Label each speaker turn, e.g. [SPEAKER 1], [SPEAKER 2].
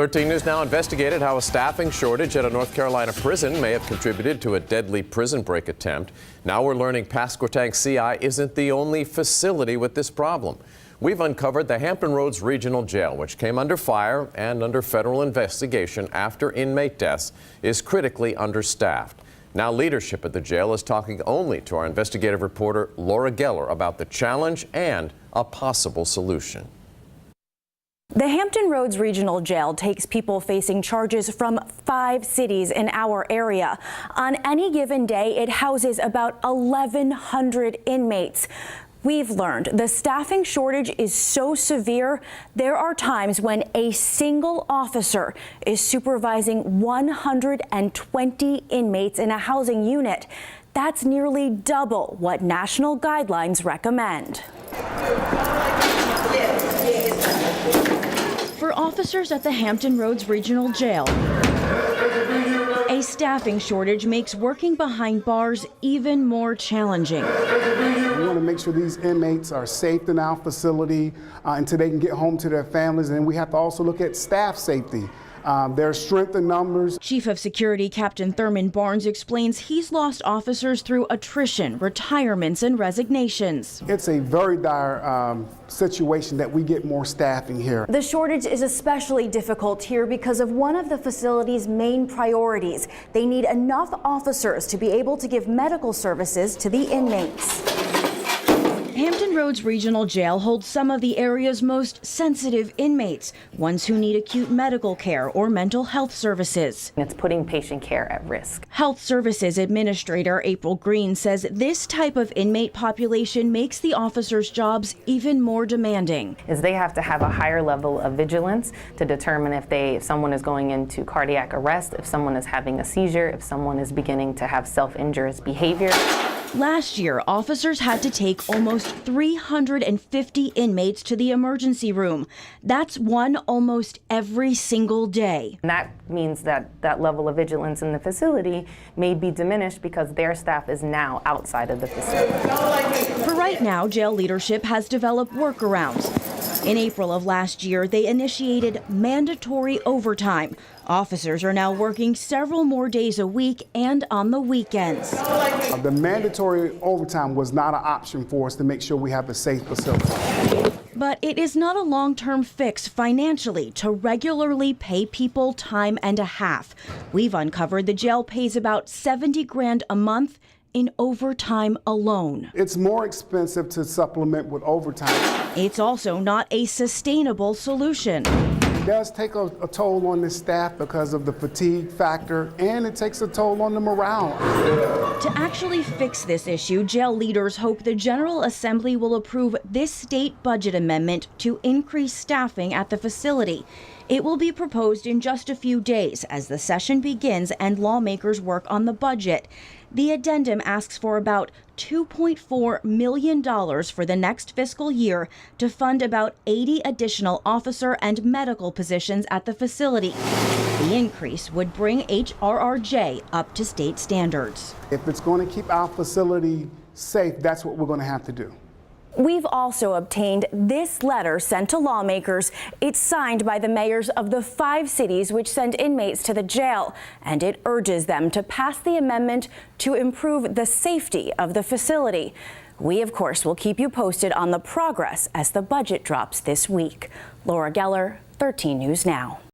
[SPEAKER 1] 13 News Now investigated how a staffing shortage at a North Carolina prison may have contributed to a deadly prison break attempt. Now we're learning Pasquotank CI isn't the only facility with this problem. We've uncovered the Hampton Roads Regional Jail, which came under fire and under federal investigation after inmate deaths, is critically understaffed. Now leadership at the jail is talking only to our investigative reporter Laura Geller about the challenge and a possible solution.
[SPEAKER 2] The Hampton Roads Regional Jail takes people facing charges from 5 cities in our area. On any given day, it houses about 1,100 inmates. We've learned the staffing shortage is so severe, there are times when a single officer is supervising 120 inmates in a housing unit. That's nearly double what national guidelines recommend. For officers at the Hampton Roads Regional Jail, a staffing shortage makes working behind bars even more challenging.
[SPEAKER 3] We want to make sure these inmates are safe in our facility until they can get home to their families, and we have to also look at staff safety. There's strength in numbers.
[SPEAKER 2] Chief of Security Captain Thurman Barnes explains he's lost officers through attrition, retirements, and resignations.
[SPEAKER 3] It's a very dire situation that we get more staffing here.
[SPEAKER 2] The shortage is especially difficult here because of one of the facility's main priorities. They need enough officers to be able to give medical services to the inmates. Hampton Roads Regional Jail holds some of the area's most sensitive inmates, ones who need acute medical care or mental health services.
[SPEAKER 4] It's putting patient care at risk.
[SPEAKER 2] Health Services Administrator April Green says this type of inmate population makes the officers' jobs even more demanding.
[SPEAKER 4] They have to have a higher level of vigilance to determine if someone is going into cardiac arrest, if someone is having a seizure, if someone is beginning to have self-injurious behavior.
[SPEAKER 2] Last year, officers had to take almost 350 inmates to the emergency room. That's one almost every single day.
[SPEAKER 4] And that means that that level of vigilance in the facility may be diminished because their staff is now outside of the facility.
[SPEAKER 2] For right now, jail leadership has developed workarounds. In April of last year, they initiated mandatory overtime. Officers are now working several more days a week and on the weekends.
[SPEAKER 3] The mandatory overtime was not an option for us to make sure we have a safe facility.
[SPEAKER 2] But it is not a long-term fix financially to regularly pay people time and a half. We've uncovered the jail pays about $70,000 a month in overtime alone.
[SPEAKER 3] It's more expensive to supplement with overtime.
[SPEAKER 2] It's also not a sustainable solution.
[SPEAKER 3] It does take a toll on the staff because of the fatigue factor, and it takes a toll on the morale.
[SPEAKER 2] To actually fix this issue, jail leaders hope the General Assembly will approve this state budget amendment to increase staffing at the facility. It will be proposed in just a few days as the session begins and lawmakers work on the budget. The addendum asks for about $2.4 million for the next fiscal year to fund about 80 additional officer and medical positions at the facility. The increase would bring HRRJ up to state standards.
[SPEAKER 3] If it's going to keep our facility safe, that's what we're going to have to do.
[SPEAKER 2] We've also obtained this letter sent to lawmakers. It's signed by the mayors of the 5 cities which send inmates to the jail, and it urges them to pass the amendment to improve the safety of the facility. We, of course, will keep you posted on the progress as the budget drops this week. Laura Geller, 13 News Now.